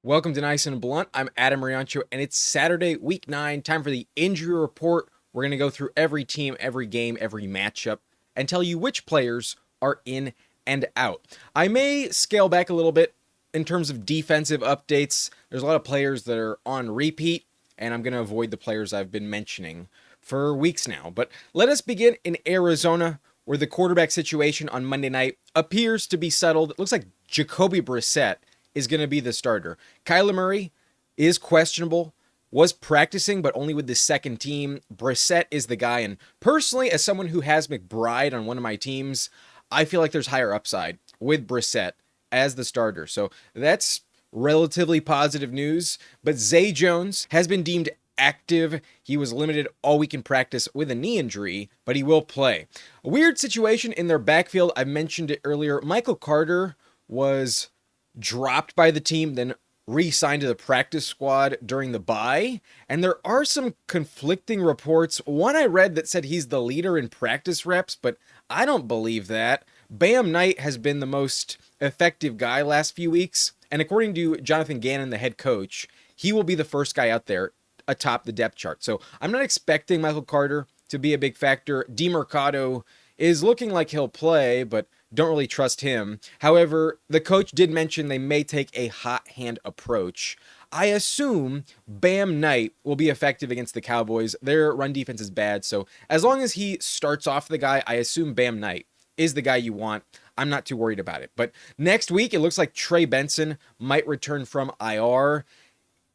Welcome to Nice and Blunt. I'm Adam Riancho, and it's Saturday, week 9, time for the injury report. We're going to go through every team, every game, every matchup, and tell you which players are in and out. I may scale back a little bit in terms of defensive updates. There's a lot of players that are on repeat, and I'm going to avoid the players I've been mentioning for weeks now. But let us begin in Arizona, where the quarterback situation on Monday night appears to be settled. It looks like Jacoby Brissett is going to be the starter. Kyler Murray is questionable, was practicing, but only with the second team. Brissett is the guy, and personally, as someone who has McBride on one of my teams, I feel like there's higher upside with Brissett as the starter. So that's relatively positive news, but Zay Jones has been deemed active. He was limited all week in practice with a knee injury, but he will play. A weird situation in their backfield. I mentioned it earlier. Michael Carter was dropped by the team, then re-signed to the practice squad during the bye. And there are some conflicting reports. One I read that said he's the leader in practice reps, but I don't believe that. Bam Knight has been the most effective guy last few weeks. And according to Jonathan Gannon, the head coach, he will be the first guy out there atop the depth chart. So I'm not expecting Michael Carter to be a big factor. DeMercado is looking like he'll play, but don't really trust him. However, the coach did mention they may take a hot hand approach. I assume Bam Knight will be effective against the Cowboys. Their run defense is bad, so as long as he starts off the guy, I assume Bam Knight is the guy you want. I'm not too worried about it. But next week, it looks like Trey Benson might return from IR.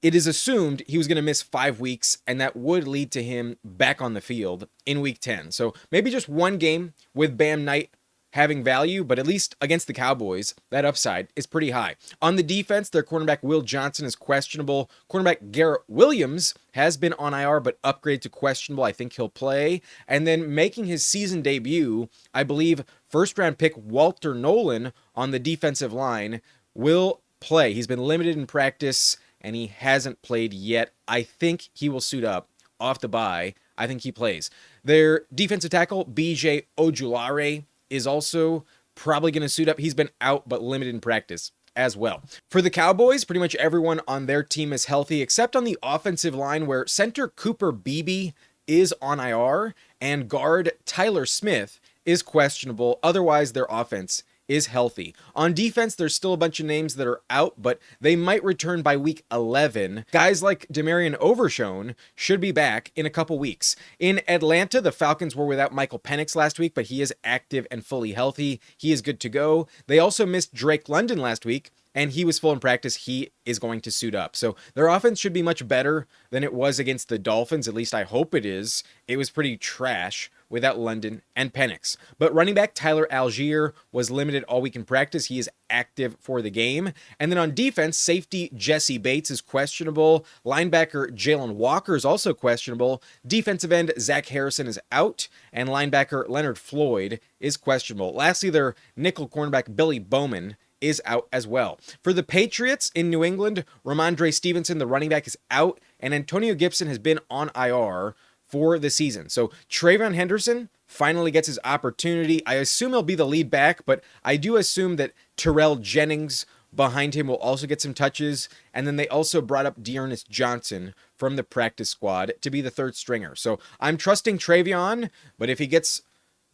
It is assumed he was going to miss 5 weeks, and that would lead to him back on the field in week 10. So maybe just one game with Bam Knight having value, but at least against the Cowboys, that upside is pretty high. On the defense, their cornerback Will Johnson is questionable. Cornerback Garrett Williams has been on IR, but upgraded to questionable. I think he'll play. And then making his season debut, I believe first-round pick Walter Nolan on the defensive line will play. He's been limited in practice, and he hasn't played yet. I think he will suit up off the bye. I think he plays. Their defensive tackle, BJ Ojulari, is also probably going to suit up. He's been out but limited in practice as well. For the Cowboys, pretty much everyone on their team is healthy except on the offensive line, where center Cooper Beebe is on IR and guard Tyler Smith is questionable. Otherwise, their offense is healthy. On defense, there's still a bunch of names that are out, but they might return by week 11. Guys like Demarion Overshone should be back in a couple weeks. In Atlanta, the Falcons were without Michael Penix last week, but he is active and fully healthy. He is good to go. They also missed Drake London last week, and he was full in practice. He is going to suit up. So their offense should be much better than it was against the Dolphins. At least I hope it is. It was pretty trash without London and Penix. But running back Tyler Algier was limited all week in practice. He is active for the game. And then on defense, safety Jesse Bates is questionable. Linebacker Jalen Walker is also questionable. Defensive end Zach Harrison is out. And linebacker Leonard Floyd is questionable. Lastly, their nickel cornerback Billy Bowman is out as well. For the Patriots in New England, Ramondre Stevenson, the running back, is out. And Antonio Gibson has been on IR for the season. So Trayvon Henderson finally gets his opportunity. I assume he'll be the lead back, but I do assume that Terrell Jennings behind him will also get some touches. And then they also brought up Dearness Johnson from the practice squad to be the third stringer. So I'm trusting Trayvon, but if he gets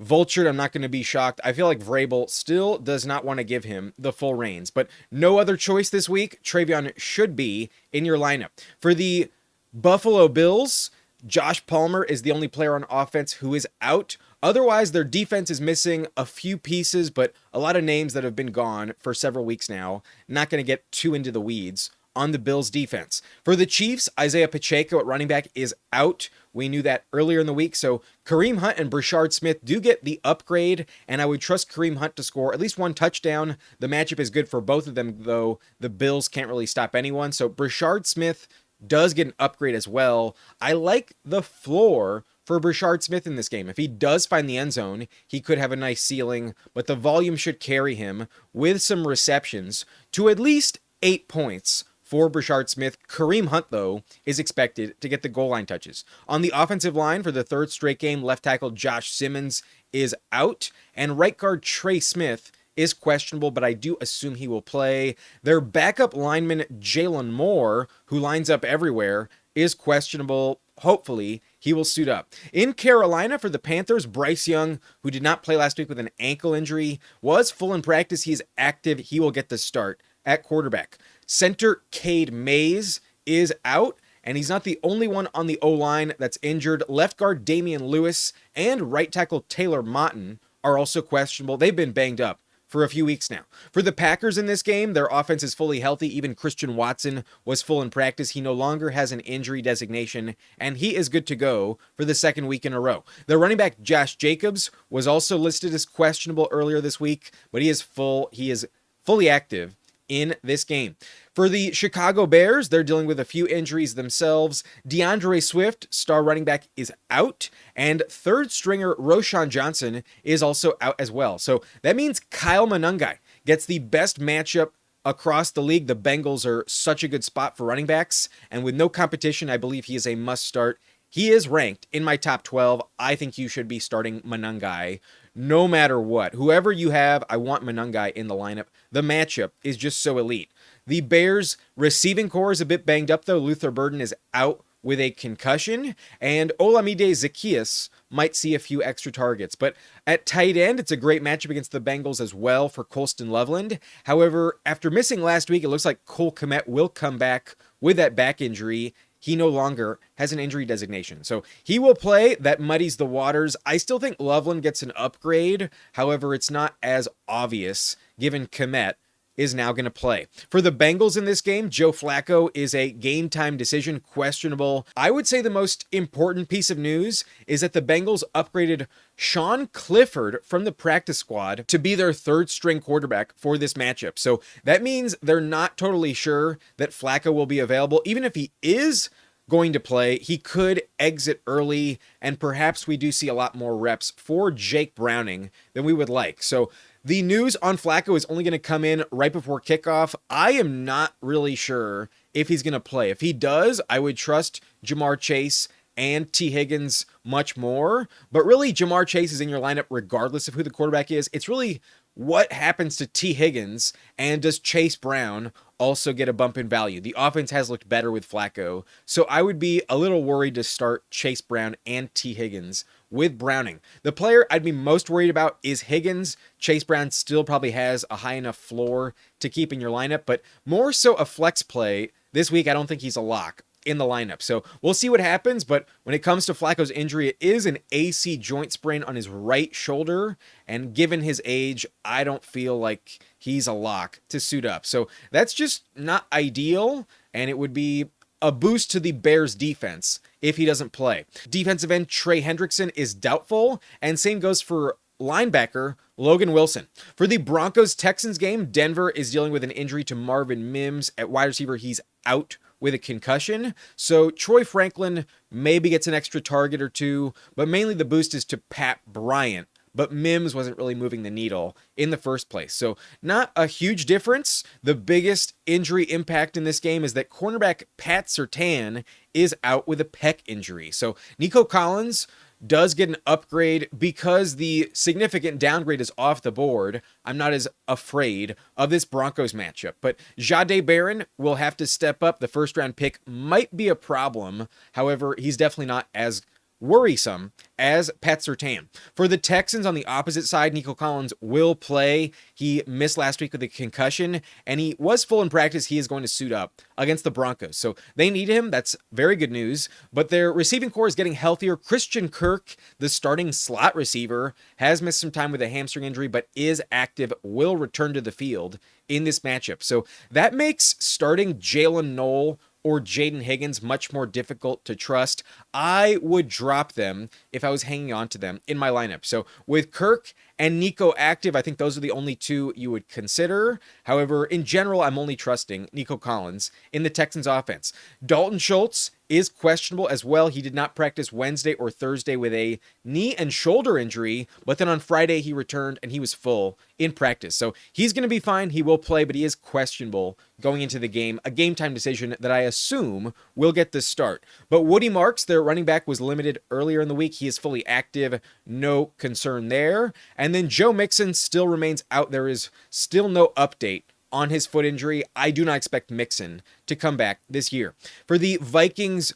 vultured, I'm not going to be shocked. I feel like Vrabel still does not want to give him the full reins, but no other choice this week. Trayvon should be in your lineup. For the Buffalo Bills, Josh Palmer is the only player on offense who is out. Otherwise, their defense is missing a few pieces, but a lot of names that have been gone for several weeks now. Not going to get too into the weeds on the Bills defense. For the Chiefs, Isaiah Pacheco at running back is out. We knew that earlier in the week. So Kareem Hunt and Brashard Smith do get the upgrade, and I would trust Kareem Hunt to score at least one touchdown. The matchup is good for both of them, though the Bills can't really stop anyone. So Brashard Smith does get an upgrade as well. I like the floor for Brashard Smith in this game. If he does find the end zone, he could have a nice ceiling, but the volume should carry him with some receptions to at least 8 points for Brashard Smith. Kareem Hunt, though, is expected to get the goal line touches. On the offensive line for the third straight game, left tackle Josh Simmons is out, and right guard Trey Smith is questionable, but I do assume he will play. Their backup lineman, Jalen Moore, who lines up everywhere, is questionable. Hopefully, he will suit up. In Carolina for the Panthers, Bryce Young, who did not play last week with an ankle injury, was full in practice. He is active. He will get the start at quarterback. Center Cade Mays is out, and he's not the only one on the O-line that's injured. Left guard Damian Lewis and right tackle Taylor Motton are also questionable. They've been banged up for a few weeks now. For the Packers in this game, their offense is fully healthy. Even Christian Watson was full in practice. He no longer has an injury designation, and he is good to go for the second week in a row. Their running back, Josh Jacobs, was also listed as questionable earlier this week, but he is fully active in this game. For the Chicago Bears, they're dealing with a few injuries themselves. DeAndre Swift, star running back, is out, and third stringer Roshan Johnson is also out as well. So that means Kyle Monangai gets the best matchup across the league. The Bengals are such a good spot for running backs, and with no competition, I believe he is a must start. He is ranked in my top 12. I think you should be starting Monangai no matter what. Whoever you have, I want Monangai in the lineup. The matchup is just so elite. The Bears' receiving core is a bit banged up, though. Luther Burden is out with a concussion, and Olamide Zaccheaus might see a few extra targets. But at tight end, it's a great matchup against the Bengals as well for Colston Loveland. However, after missing last week, it looks like Cole Kmet will come back with that back injury. He no longer has an injury designation, so he will play. That muddies the waters. I still think Loveland gets an upgrade. However, it's not as obvious given Kmet is now going to play. For the Bengals in this game, Joe Flacco is a game time decision, questionable. I would say the most important piece of news is that the Bengals upgraded Sean Clifford from the practice squad to be their third string quarterback for this matchup. So that means they're not totally sure that Flacco will be available. Even if he is going to play, he could exit early, and perhaps we do see a lot more reps for Jake Browning than we would like. So the news on Flacco is only going to come in right before kickoff. I am not really sure if he's going to play. If he does, I would trust Jamar Chase and T. Higgins much more. But really, Jamar Chase is in your lineup regardless of who the quarterback is. It's really what happens to T. Higgins, and does Chase Brown also get a bump in value? The offense has looked better with Flacco, so I would be a little worried to start Chase Brown and T. Higgins with Browning. The player I'd be most worried about is Higgins. Chase Brown still probably has a high enough floor to keep in your lineup, but more so a flex play. This week, I don't think he's a lock in the lineup. So we'll see what happens, but when it comes to Flacco's injury, it is an AC joint sprain on his right shoulder, and given his age, I don't feel like he's a lock to suit up. So that's just not ideal, and it would be a boost to the Bears defense if he doesn't play. Defensive end Trey Hendrickson is doubtful, and same goes for linebacker Logan Wilson. For the Broncos-Texans game, Denver is dealing with an injury to Marvin Mims. At wide receiver, he's out with a concussion, so Troy Franklin maybe gets an extra target or two, but mainly the boost is to Pat Bryant. But Mims wasn't really moving the needle in the first place. So not a huge difference. The biggest injury impact in this game is that cornerback Pat Surtain is out with a pec injury. So Nico Collins does get an upgrade because the significant downgrade is off the board. I'm not as afraid of this Broncos matchup, but Jahdae Barron will have to step up. The first round pick might be a problem. However, he's definitely not as worrisome as Pat Surtain. For the Texans on the opposite side, Nico Collins will play. He missed last week with a concussion, and he was full in practice. He is going to suit up against the Broncos. So they need him. That's very good news. But their receiving core is getting healthier. Christian Kirk, the starting slot receiver, has missed some time with a hamstring injury, but is active, will return to the field in this matchup. So that makes starting Jalen Noel or Jaden Higgins much more difficult to trust. I would drop them if I was hanging on to them in my lineup. So with Kirk and Nico active, I think those are the only two you would consider. However, in general, I'm only trusting Nico Collins in the Texans offense. Dalton Schultz is questionable as well. He did not practice Wednesday or Thursday with a knee and shoulder injury, but then on Friday he returned and he was full in practice. So he's going to be fine. He will play, but he is questionable going into the game, a game time decision that I assume will get the start. But Woody Marks, their running back, was limited earlier in the week. He is fully active. No concern there. And then Joe Mixon still remains out. There is still no update on his foot injury. I do not expect Mixon to come back this year. For the Vikings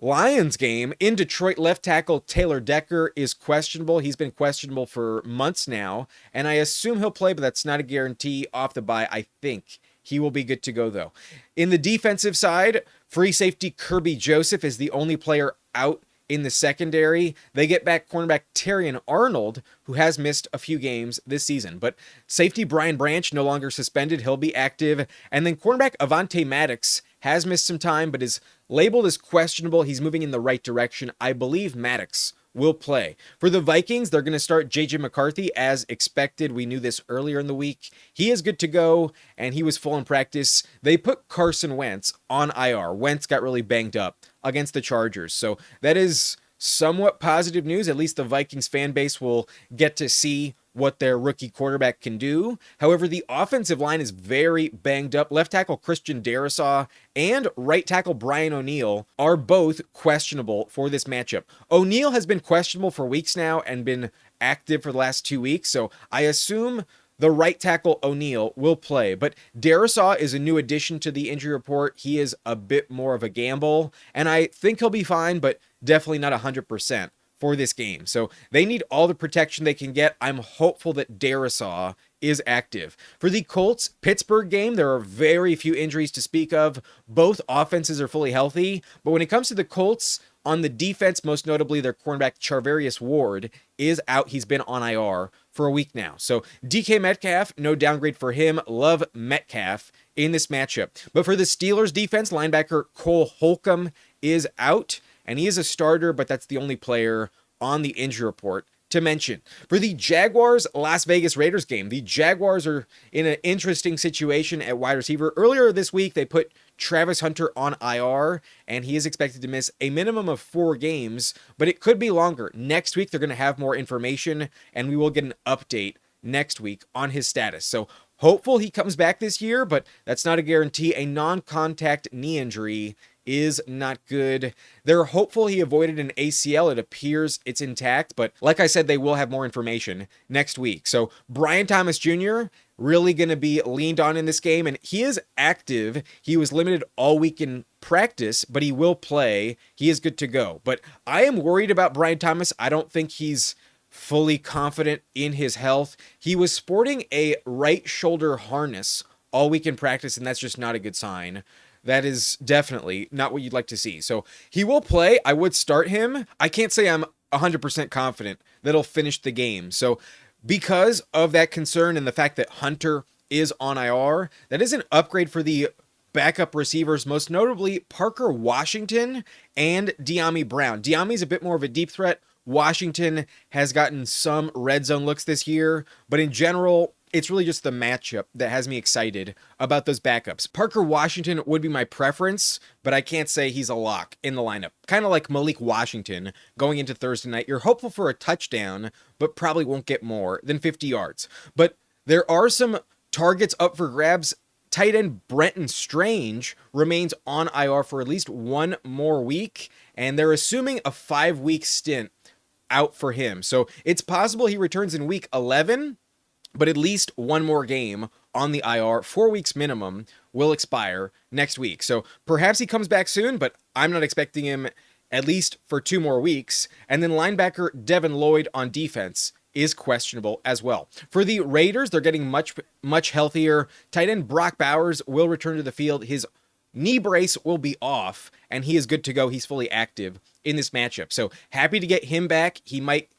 Lions game in Detroit, left tackle Taylor Decker is questionable. He's been questionable for months now, and I assume he'll play, but that's not a guarantee. Off the bye, I think he will be good to go, though. In the defensive side, free safety Kirby Joseph is the only player out in the secondary. They get back cornerback Terrion Arnold, who has missed a few games this season. But safety Brian Branch, no longer suspended. He'll be active. And then cornerback Avonte Maddox has missed some time, but is labeled as questionable. He's moving in the right direction. I believe Maddox will play. For the Vikings, they're going to start J.J. McCarthy as expected. We knew this earlier in the week. He is good to go, and he was full in practice. They put Carson Wentz on IR. Wentz got really banged up against the Chargers. So that is somewhat positive news. At least the Vikings fan base will get to see what their rookie quarterback can do. However, the offensive line is very banged up. Left tackle Christian Darrisaw and right tackle Brian O'Neill are both questionable for this matchup. O'Neill has been questionable for weeks now and been active for the last 2 weeks, so I assume the right tackle O'Neill will play, but Darrisaw is a new addition to the injury report. He is a bit more of a gamble, and I think he'll be fine, but definitely not 100% for this game. So they need all the protection they can get. I'm hopeful that Darrisaw is active. For the Colts Pittsburgh game, there are very few injuries to speak of. Both offenses are fully healthy, but when it comes to the Colts, on the defense, most notably their cornerback Charvarius Ward is out. He's been on IR for a week now. So DK Metcalf, no downgrade for him. Love Metcalf in this matchup. But for the Steelers defense, linebacker Cole Holcomb is out, and he is a starter, but that's the only player on the injury report to mention. For the Jaguars Las Vegas Raiders game, the Jaguars are in an interesting situation at wide receiver. Earlier this week, they put Travis Hunter on IR, and he is expected to miss a minimum of 4 games, but it could be longer. Next week, they're going to have more information, and we will get an update next week on his status. So hopeful he comes back this year, but that's not a guarantee. A non-contact knee injury is not good. They're hopeful he avoided an ACL. It appears it's intact, but like I said, they will have more information next week. So Brian Thomas Jr. really going to be leaned on in this game, and he is active. He was limited all week in practice, but he will play. He is good to go. But I am worried about Brian Thomas. I don't think he's fully confident in his health. He was sporting a right shoulder harness all week in practice, and that's just not a good sign. That is definitely not what you'd like to see. So he will play. I would start him. I can't say I'm 100% confident that he'll finish the game. So because of that concern and the fact that Hunter is on IR, that is an upgrade for the backup receivers, most notably Parker Washington and De'Ami Brown. De'Ami's a bit more of a deep threat. Washington has gotten some red zone looks this year, but in general, it's really just the matchup that has me excited about those backups. Parker Washington would be my preference, but I can't say he's a lock in the lineup. Kind of like Malik Washington going into Thursday night. You're hopeful for a touchdown, but probably won't get more than 50 yards. But there are some targets up for grabs. Tight end Brenton Strange remains on IR for at least 1 more week, and they're assuming a 5-week stint out for him. So it's possible he returns in week 11, but at least 1 more game on the IR. 4 weeks minimum will expire next week. So perhaps he comes back soon, but I'm not expecting him at least for 2 more weeks. And then linebacker Devin Lloyd on defense is questionable as well. For the Raiders, they're getting much healthier. Tight end Brock Bowers will return to the field. His knee brace will be off, and he is good to go. He's fully active in this matchup. So happy to get him back. He might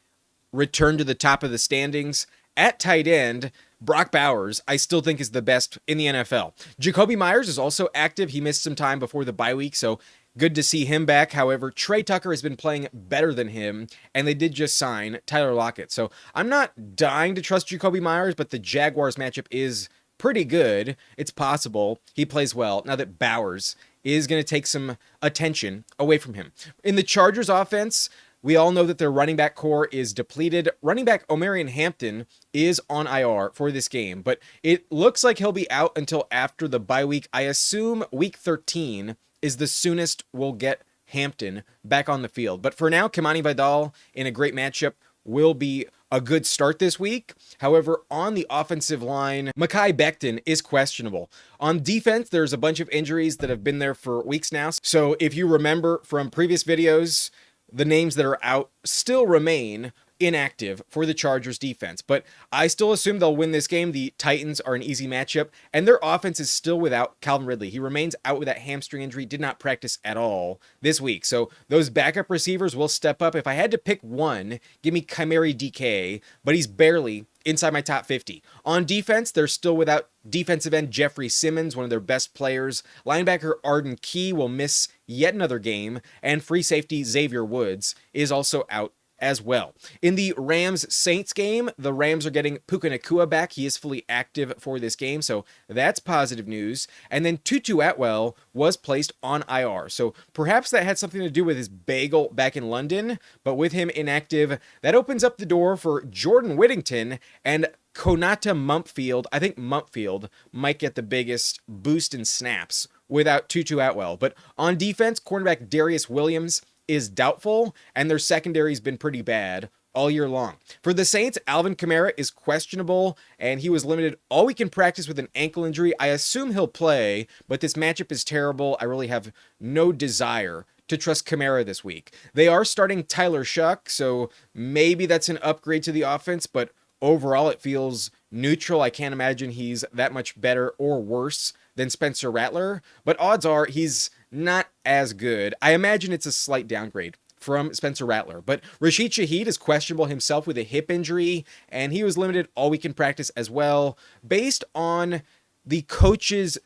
return to the top of the standings. At tight end, Brock Bowers, I still think is the best in the NFL. Jacoby Myers is also active. He missed some time before the bye week, so good to see him back. However, Trey Tucker has been playing better than him, and they did just sign Tyler Lockett. So I'm not dying to trust Jacoby Myers, but the Jaguars matchup is pretty good. It's possible he plays well now that Bowers is going to take some attention away from him. In the Chargers offense, we all know that their running back core is depleted. Running back Omarion Hampton is on IR for this game, but it looks like he'll be out until after the bye week. I assume week 13 is the soonest we'll get Hampton back on the field. But for now, Kimani Vidal in a great matchup will be a good start this week. However, on the offensive line, Mekhi Becton is questionable. On defense, there's a bunch of injuries that have been there for weeks now. So if you remember from previous videos, the names that are out still remain inactive for the Chargers defense, but I still assume they'll win this game. The Titans are an easy matchup, and their offense is still without Calvin Ridley. He remains out with that hamstring injury, did not practice at all this week. So those backup receivers will step up. If I had to pick one, give me Chimeri DK, but he's barely inside my top 50. On defense, they're still without defensive end Jeffrey Simmons, one of their best players. Linebacker Arden Key will miss yet another game, and free safety Xavier Woods is also out as well. In the Rams-Saints game, the Rams are getting Puka Nacua back. He is fully active for this game, so that's positive news. And then Tutu Atwell was placed on IR, so perhaps that had something to do with his bagel back in London, but with him inactive, that opens up the door for Jordan Whittington and Konata Mumpfield. I think Mumpfield might get the biggest boost in snaps without Tutu Atwell. But on defense, cornerback Darius Williams is doubtful, and their secondary's been pretty bad all year long. For the Saints, Alvin Kamara is questionable, and he was limited all week in practice with an ankle injury. I assume he'll play, but this matchup is terrible. I really have no desire to trust Kamara this week. They are starting Tyler Shuck, so maybe that's an upgrade to the offense, but overall it feels neutral. I can't imagine he's that much better or worse than Spencer Rattler, but odds are he's not as good. I imagine it's a slight downgrade from Spencer Rattler, but Rashid Shaheed is questionable himself with a hip injury, and he was limited all week in practice as well. Based on the coach's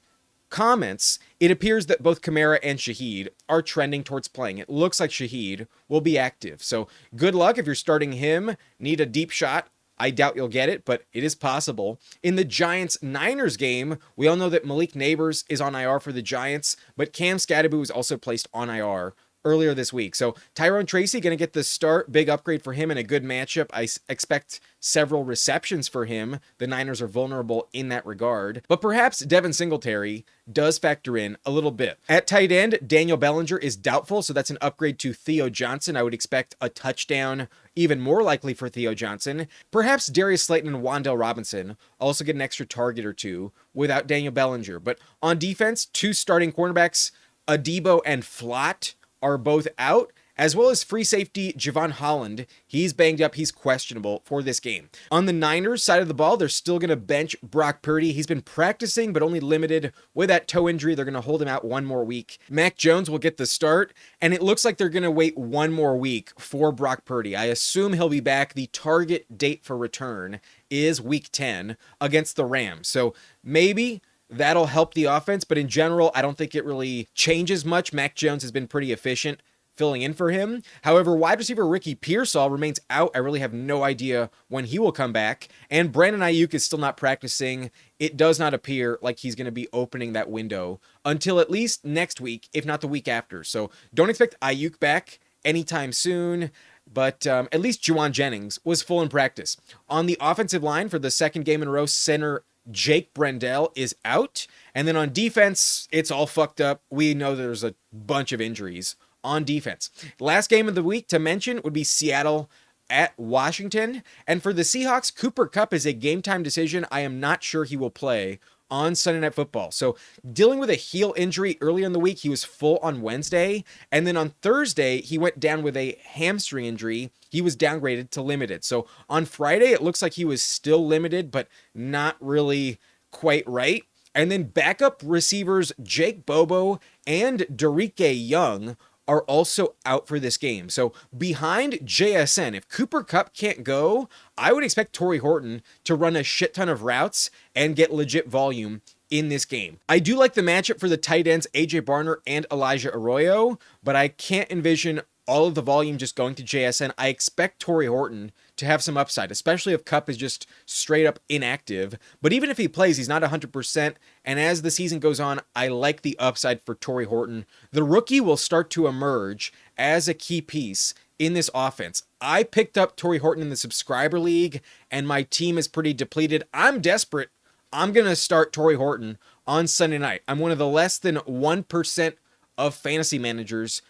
comments, it appears that both Kamara and Shaheed are trending towards playing. It looks like Shaheed will be active, so good luck if you're starting him. Need a deep shot. I doubt you'll get it, but it is possible. In the Giants-Niners game, we all know that Malik Neighbors is on IR for the Giants, but Cam Scatterby was also placed on IR earlier this week. So Tyrone Tracy going to get the start. Big upgrade for him in a good matchup. I expect several receptions for him. The Niners are vulnerable in that regard. But perhaps Devin Singletary does factor in a little bit. At tight end, Daniel Bellinger is doubtful, so that's an upgrade to Theo Johnson. I would expect a touchdown, even more likely for Theo Johnson. Perhaps Darius Slayton and Wan'Dale Robinson also get an extra target or two without Daniel Bellinger. But on defense, two starting cornerbacks, Adebo and Flott, are both out, as well as free safety Javon Holland. He's banged up. He's questionable for this game. On the Niners side of the ball, they're still going to bench Brock Purdy. He's been practicing, but only limited with that toe injury. They're going to hold him out one more week. Mac Jones will get the start, and it looks like they're going to wait one more week for Brock Purdy. I assume he'll be back. The target date for return is week 10 against the Rams. So maybe that'll help the offense, but in general, I don't think it really changes much. Mac Jones has been pretty efficient filling in for him. However, wide receiver Ricky Pearsall remains out. I really have no idea when he will come back. And Brandon Ayuk is still not practicing. It does not appear like he's going to be opening that window until at least next week, if not the week after. So don't expect Ayuk back anytime soon. But at least Juwan Jennings was full in practice. On the offensive line for the second game in a row, center Jake Brendel is out. And then on defense, it's all fucked up. We know there's a bunch of injuries on defense. Last game of the week to mention would be Seattle at Washington. And for the Seahawks, Cooper Kupp is a game time decision. I am not sure he will play on Sunday Night Football. So dealing with a heel injury earlier in the week, he was full on Wednesday. And then on Thursday, he went down with a hamstring injury. He was downgraded to limited. So on Friday, it looks like he was still limited, but not really quite right. And then backup receivers Jake Bobo and Derike Young are also out for this game. So behind JSN, if Cooper Kupp can't go, I would expect Torrey Horton to run a shit ton of routes and get legit volume in this game. I do like the matchup for the tight ends AJ Barner and Elijah Arroyo, but I can't envision all of the volume just going to JSN. I expect Torrey Horton to to have some upside, especially if Kupp is just straight up inactive. But even if he plays, he's not 100%. And as the season goes on, I like the upside for Torrey Horton. The rookie will start to emerge as a key piece in this offense. I picked up Torrey Horton in the subscriber league, and my team is pretty depleted. I'm desperate. I'm going to start Torrey Horton on Sunday night. I'm one of the less than 1% of fantasy managers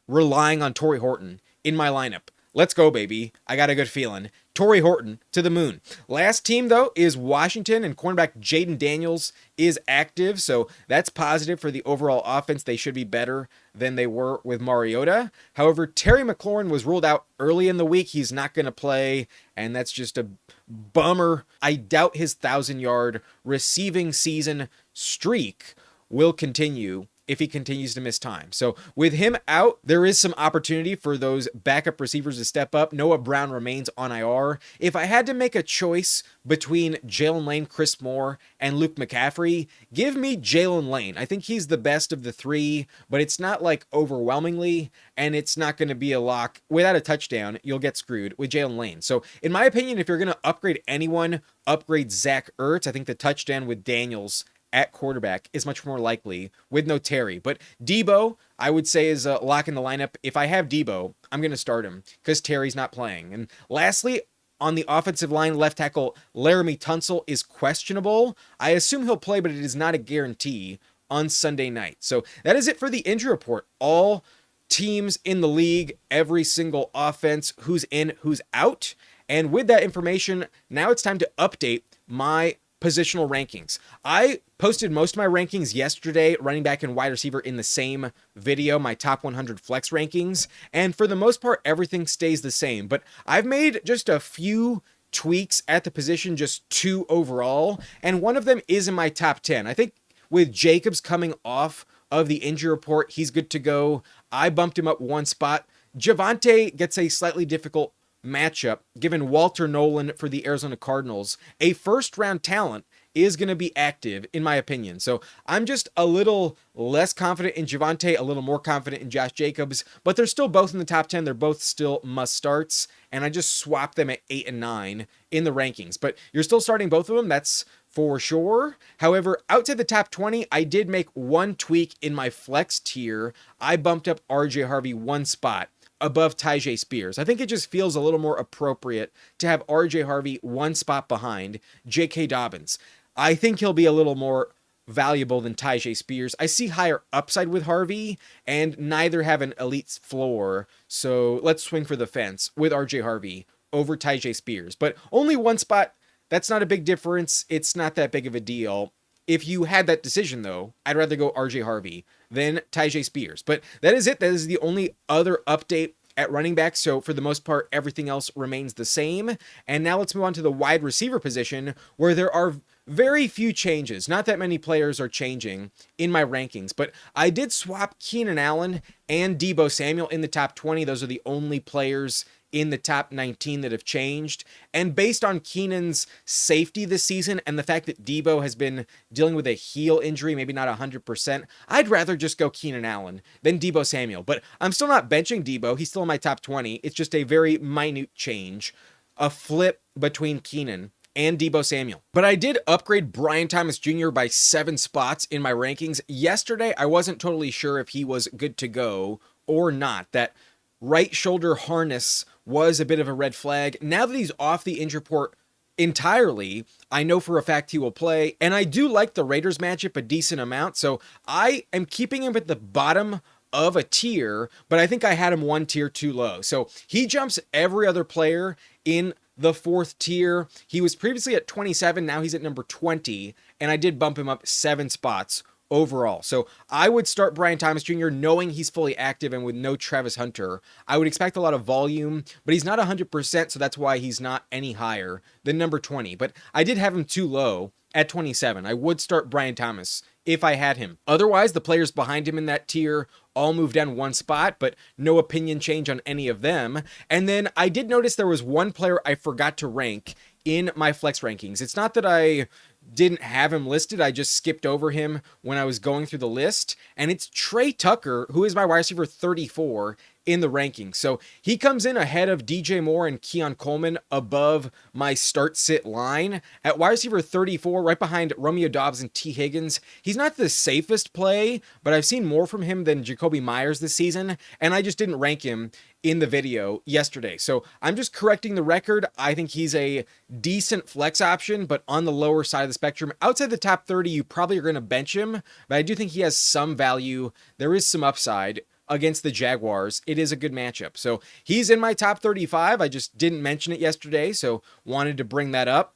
relying on Torrey Horton in my lineup. Let's go, baby. I got a good feeling. Torrey Horton to the moon. Last team, though, is Washington, and cornerback Jaden Daniels is active, so that's positive for the overall offense. They should be better than they were with Mariota. However, Terry McLaurin was ruled out early in the week. He's not going to play, and that's just a bummer. I doubt his 1,000-yard receiving season streak will continue if he continues to miss time. So with him out, there is some opportunity for those backup receivers to step up. Noah Brown remains on IR. If I had to make a choice between Jalen Lane, Chris Moore, and Luke McCaffrey, give me Jalen Lane. I think he's the best of the three, but it's not like overwhelmingly, and it's not going to be a lock. Without a touchdown, you'll get screwed with Jalen Lane. So in my opinion, if you're going to upgrade anyone, upgrade Zach Ertz. I think the touchdown with Daniels at quarterback is much more likely with no Terry. But Debo, I would say, is a lock in the lineup. If I have Debo, I'm going to start him because Terry's not playing. And lastly, on the offensive line, left tackle Laramie Tunsil is questionable. I assume he'll play, but it is not a guarantee on Sunday night. So that is it for the injury report. All teams in the league, every single offense, who's in, who's out. And with that information, now it's time to update my positional rankings. I posted most of my rankings yesterday, running back and wide receiver, in the same video, my top 100 flex rankings. And for the most part, everything stays the same. But I've made just a few tweaks at the position, just 2 overall. And one of them is in my top 10. I think with Jacobs coming off of the injury report, he's good to go. I bumped him up 1 spot. Javonte gets a slightly difficult matchup given Walter Nolan for the Arizona Cardinals. A first-round talent is going to be active, in my opinion. So I'm just a little less confident in Javonte, a little more confident in Josh Jacobs, but they're still both in the top 10. They're both still must-starts, and I just swapped them at 8 and 9 in the rankings. But you're still starting both of them, that's for sure. However, outside the top 20, I did make one tweak in my flex tier. I bumped up RJ Harvey 1 spot above Tyjae Spears. I think it just feels a little more appropriate to have RJ Harvey 1 spot behind J.K. Dobbins. I think he'll be a little more valuable than Tyjae Spears. I see higher upside with Harvey, and neither have an elite floor, so let's swing for the fence with RJ Harvey over Tyjae Spears. But only 1 spot, that's not a big difference. It's not that big of a deal. If you had that decision, though, I'd rather go RJ Harvey than Tyjae Spears. But that is it. That is the only other update at running back. So for the most part, everything else remains the same. And now let's move on to the wide receiver position, where there are very few changes. Not that many players are changing in my rankings, but I did swap Keenan Allen and Deebo Samuel in the top 20. Those are the only players in the top 19 that have changed. And based on Keenan's safety this season and the fact that Deebo has been dealing with a heel injury, maybe not 100%, I'd rather just go Keenan Allen than Deebo Samuel. But I'm still not benching Deebo. He's still in my top 20. It's just a very minute change, a flip between Keenan and Deebo Samuel. But I did upgrade Brian Thomas Jr. by 7 spots in my rankings. Yesterday, I wasn't totally sure if he was good to go or not. That right shoulder harness was a bit of a red flag. Now that he's off the injury report entirely, I know for a fact he will play. And I do like the Raiders matchup a decent amount. So I am keeping him at the bottom of a tier, but I think I had him 1 tier too low. So he jumps every other player in the 4th tier. He was previously at 27. Now he's at number 20. And I did bump him up 7 spots overall. So I would start Brian Thomas Jr. knowing he's fully active, and with no Travis Hunter, I would expect a lot of volume, but he's not 100%, so that's why he's not any higher than number 20. But I did have him too low at 27. I would start Brian Thomas if I had him. Otherwise, the players behind him in that tier all moved down 1 spot, but no opinion change on any of them. And then I did notice there was one player I forgot to rank in my flex rankings. It's not that I didn't have him listed, I just skipped over him when I was going through the list, and it's Trey Tucker, who is my wide receiver 34 in the rankings. So he comes in ahead of DJ Moore and Keon Coleman above my start sit line. At wide receiver 34, right behind Romeo Doubs and T. Higgins. He's not the safest play, but I've seen more from him than Jacoby Myers this season, and I just didn't rank him in the video yesterday. So I'm just correcting the record. I think he's a decent flex option, but on the lower side of the spectrum. Outside the top 30, you probably are going to bench him, but I do think he has some value. There is some upside against the Jaguars. It is a good matchup. So he's in my top 35. I just didn't mention it yesterday, so wanted to bring that up.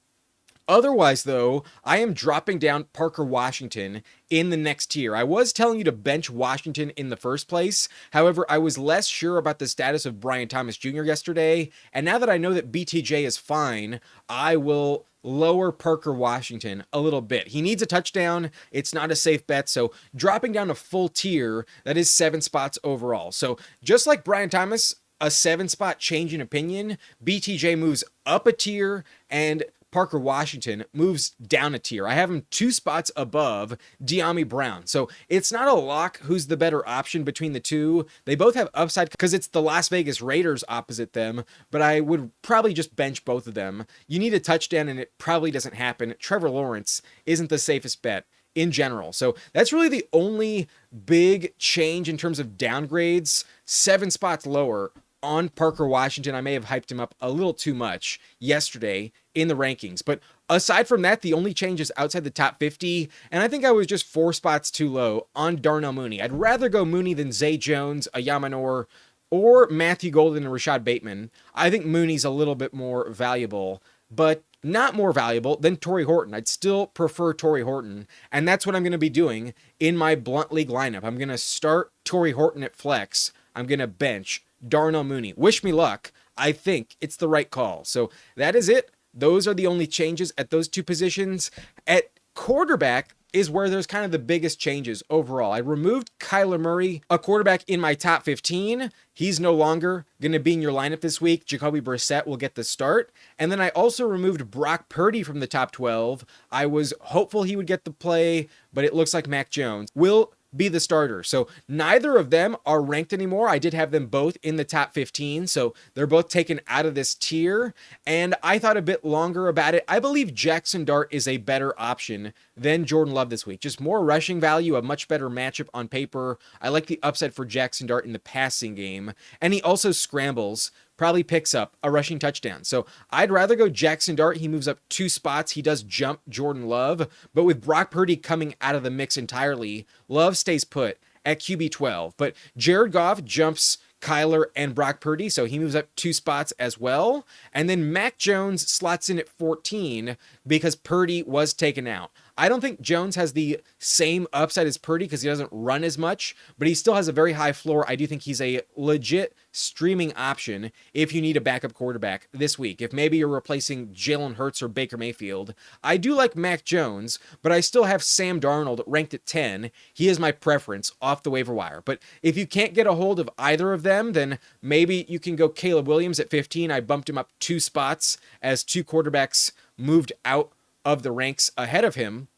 Otherwise, though, I am dropping down Parker Washington in the next tier. I was telling you to bench Washington in the first place. However, I was less sure about the status of Brian Thomas Jr. yesterday. And now that I know that BTJ is fine, I will lower Parker Washington a little bit. He needs a touchdown. It's not a safe bet. So dropping down a full tier, that is 7 spots overall. So just like Brian Thomas, a 7-spot change in opinion, BTJ moves up a tier and Parker Washington moves down a tier. I have him 2 spots above De'Ami Brown. So it's not a lock who's the better option between the two. They both have upside because it's the Las Vegas Raiders opposite them, but I would probably just bench both of them. You need a touchdown and it probably doesn't happen. Trevor Lawrence isn't the safest bet in general. So that's really the only big change in terms of downgrades. 7 spots lower on Parker Washington. I may have hyped him up a little too much yesterday in the rankings. But aside from that, the only change is outside the top 50. And I think I was just 4 spots too low on Darnell Mooney. I'd rather go Mooney than Zay Jones, Ayamanor, or Matthew Golden and Rashad Bateman. I think Mooney's a little bit more valuable, but not more valuable than Torrey Horton. I'd still prefer Torrey Horton. And that's what I'm going to be doing in my Blunt League lineup. I'm going to start Torrey Horton at flex. I'm going to bench Darnell Mooney. Wish me luck. I think it's the right call. So that is it. Those are the only changes at those two positions. At quarterback is where there's kind of the biggest changes overall. I removed Kyler Murray, a quarterback in my top 15. He's no longer going to be in your lineup this week. Jacoby Brissett will get the start. And then I also removed Brock Purdy from the top 12. I was hopeful he would get the play, but it looks like Mac Jones will be the starter. So neither of them are ranked anymore. I did have them both in the top 15, so they're both taken out of this tier, and I thought a bit longer about it. I believe Jackson Dart is a better option than Jordan Love this week. Just more rushing value, a much better matchup on paper. I like the upside for Jackson Dart in the passing game, and he also scrambles, probably picks up a rushing touchdown. So I'd rather go Jackson Dart. He moves up 2 spots. He does jump Jordan Love, but with Brock Purdy coming out of the mix entirely, Love stays put at QB 12. But Jared Goff jumps Kyler and Brock Purdy, so he moves up 2 spots as well. And then Mac Jones slots in at 14 because Purdy was taken out. I don't think Jones has the same upside as Purdy because he doesn't run as much, but he still has a very high floor. I do think he's a legit streaming option if you need a backup quarterback this week. If maybe you're replacing Jalen Hurts or Baker Mayfield. I do like Mac Jones, but I still have Sam Darnold ranked at 10. He is my preference off the waiver wire. But if you can't get a hold of either of them, then maybe you can go Caleb Williams at 15. I bumped him up 2 spots as 2 quarterbacks moved out of the ranks ahead of him.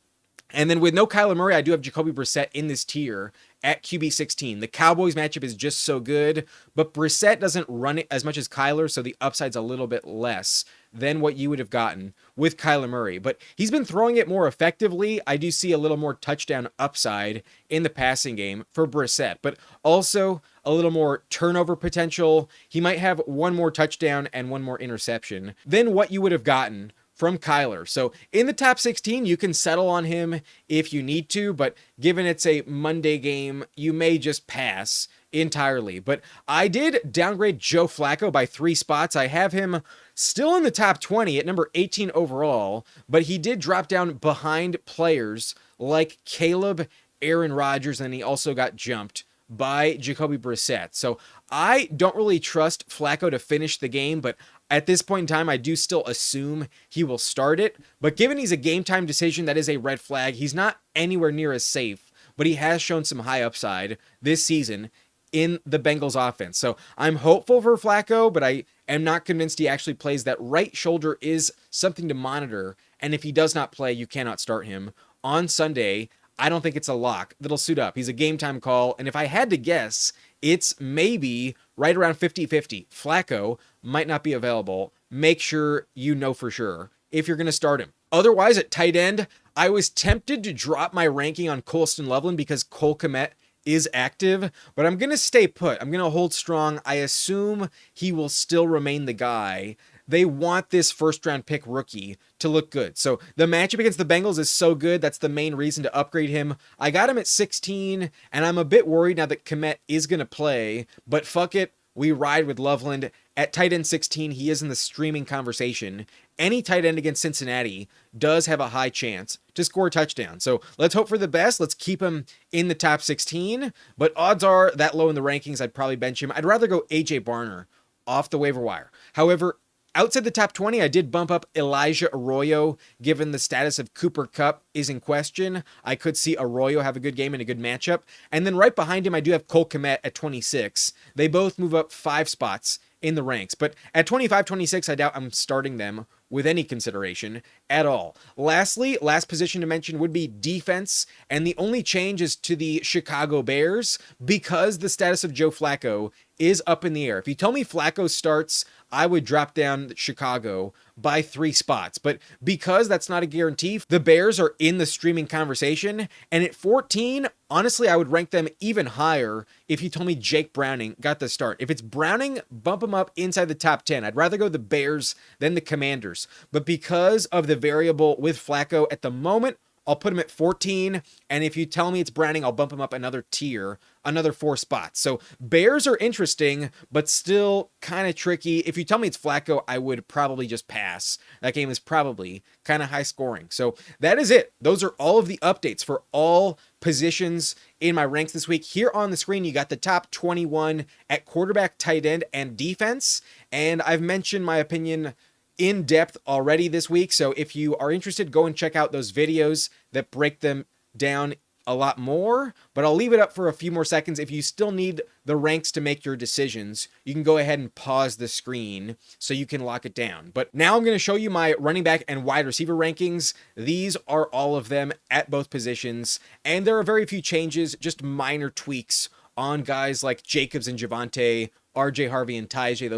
And then with no Kyler Murray, I do have Jacoby Brissett in this tier at QB 16. The Cowboys matchup is just so good, but Brissett doesn't run it as much as Kyler, so the upside's a little bit less than what you would have gotten with Kyler Murray. But he's been throwing it more effectively. I do see a little more touchdown upside in the passing game for Brissett, but also a little more turnover potential. He might have 1 more touchdown and 1 more interception than what you would have gotten from Kyler. So in the top 16, you can settle on him if you need to, but given it's a Monday game, you may just pass entirely. But I did downgrade Joe Flacco by 3 spots. I have him still in the top 20 at number 18 overall, but he did drop down behind players like Caleb, Aaron Rodgers, and he also got jumped by Jacoby Brissett. So I don't really trust Flacco to finish the game, but at this point in time, I do still assume he will start it. But given he's a game time decision, that is a red flag. He's not anywhere near as safe, but he has shown some high upside this season in the Bengals offense. So I'm hopeful for Flacco, but I am not convinced he actually plays. That right shoulder is something to monitor. And if he does not play, you cannot start him on Sunday. I don't think it's a lock that'll suit up. He's a game time call. And if I had to guess, it's maybe right around 50-50. Flacco might not be available. Make sure you know for sure if you're going to start him. Otherwise, at tight end, I was tempted to drop my ranking on Colston Loveland because Cole Kmet is active, but I'm going to stay put. I'm going to hold strong. I assume he will still remain the guy. They want this first round pick rookie to look good. So the matchup against the Bengals is so good. That's the main reason to upgrade him. I got him at 16, and I'm a bit worried now that Kmet is going to play, but fuck it. We ride with Loveland. At tight end 16, he is in the streaming conversation. Any tight end against Cincinnati does have a high chance to score a touchdown. So let's hope for the best. Let's keep him in the top 16. But odds are that low in the rankings, I'd probably bench him. I'd rather go AJ Barner off the waiver wire. However, outside the top 20, I did bump up Elijah Arroyo, given the status of Cooper Kupp is in question. I could see Arroyo have a good game and a good matchup. And then right behind him, I do have Cole Kmet at 26. They both move up 5 spots in the ranks. But at 25, 26, I doubt I'm starting them with any consideration at all. Lastly, last position to mention would be defense, and the only change is to the Chicago Bears because the status of Joe Flacco is up in the air. If you tell me Flacco starts, I would drop down Chicago by 3 spots. But because that's not a guarantee, the Bears are in the streaming conversation. And at 14, honestly, I would rank them even higher if you told me Jake Browning got the start. If it's Browning, bump him up inside the top 10. I'd rather go the Bears than the Commanders. But because of the variable with Flacco at the moment, I'll put him at 14, and if you tell me it's Browning, I'll bump him up another tier, another 4 spots. So Bears are interesting, but still kind of tricky. If you tell me it's Flacco, I would probably just pass. That game is probably kind of high scoring. So that is it. Those are all of the updates for all positions in my ranks this week. Here on the screen, you got the top 21 at quarterback, tight end, and defense. And I've mentioned my opinion in depth already this week. So if you are interested, go and check out those videos that break them down a lot more, but I'll leave it up for a few more seconds. If you still need the ranks to make your decisions, you can go ahead and pause the screen so you can lock it down. But now I'm going to show you my running back and wide receiver rankings. These are all of them at both positions, and there are very few changes, just minor tweaks on guys like Jacobs and Javonte, RJ Harvey and Tyjae,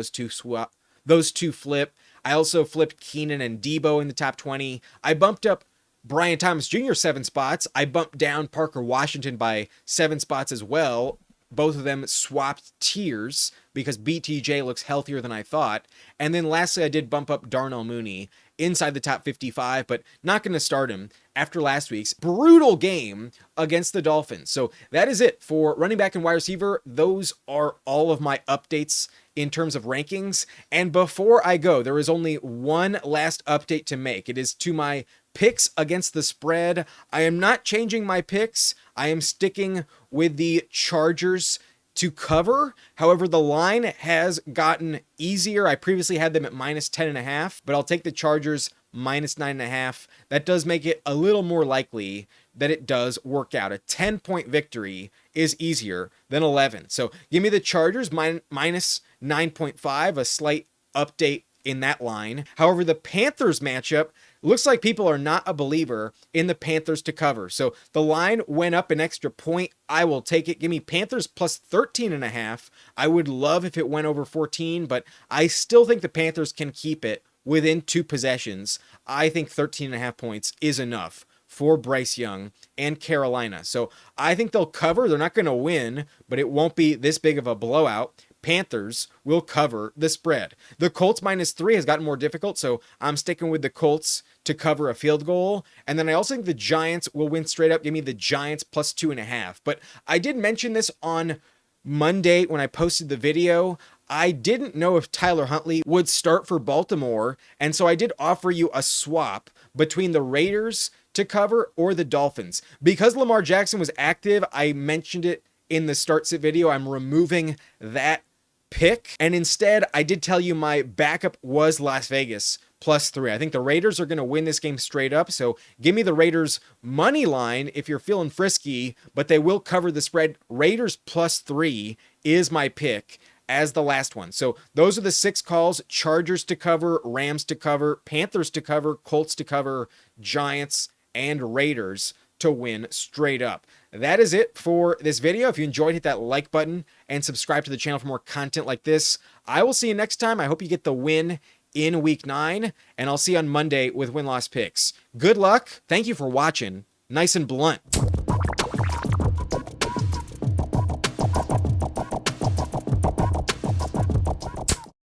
those two flip. I also flipped Keenan and Debo in the top 20. I bumped up Brian Thomas Jr. 7 spots. I bumped down Parker Washington by 7 spots as well. Both of them swapped tiers because BTJ looks healthier than I thought. And then lastly, I did bump up Darnell Mooney inside the top 55, but not going to start him after last week's brutal game against the Dolphins. So that is it for running back and wide receiver. Those are all of my updates in terms of rankings. And before I go, there is only one last update to make. It is to my picks against the spread. I am not changing my picks. I am sticking with the Chargers to cover. However, the line has gotten easier. I previously had them at minus 10.5, but I'll take the Chargers minus 9.5. That does make it a little more likely that it does work out. A 10-point victory is easier than 11. So give me the Chargers minus 9.5, a slight update in that line. However, the Panthers matchup looks like people are not a believer in the Panthers to cover. So the line went up an extra point. I will take it. Give me Panthers plus 13.5. I would love if it went over 14, but I still think the Panthers can keep it within 2 possessions. I think 13.5 points is enough for Bryce Young and Carolina. So I think they'll cover. They're not going to win, but it won't be this big of a blowout. Panthers will cover the spread. The Colts minus 3 has gotten more difficult, so I'm sticking with the Colts to cover a field goal. And then I also think the Giants will win straight up. Give me the Giants plus 2.5. But I did mention this on Monday when I posted the video. I didn't know if Tyler Huntley would start for Baltimore, and so I did offer you a swap between the Raiders to cover or the Dolphins. Because Lamar Jackson was active, I mentioned it in the start sit video. I'm removing that pick, and instead I did tell you my backup was Las Vegas plus 3. I think the Raiders are going to win this game straight up, so give me the Raiders money line if you're feeling frisky, but they will cover the spread. Raiders plus 3 is my pick as the last one. So those are the 6 calls: Chargers to cover, Rams to cover, Panthers to cover, Colts to cover, Giants, and Raiders to win straight up. That is it for this video. If you enjoyed, hit that like button and subscribe to the channel for more content like this. I will see you next time. I hope you get the win in week 9, and I'll see you on Monday with win-loss picks. Good luck. Thank you for watching. Nice and blunt.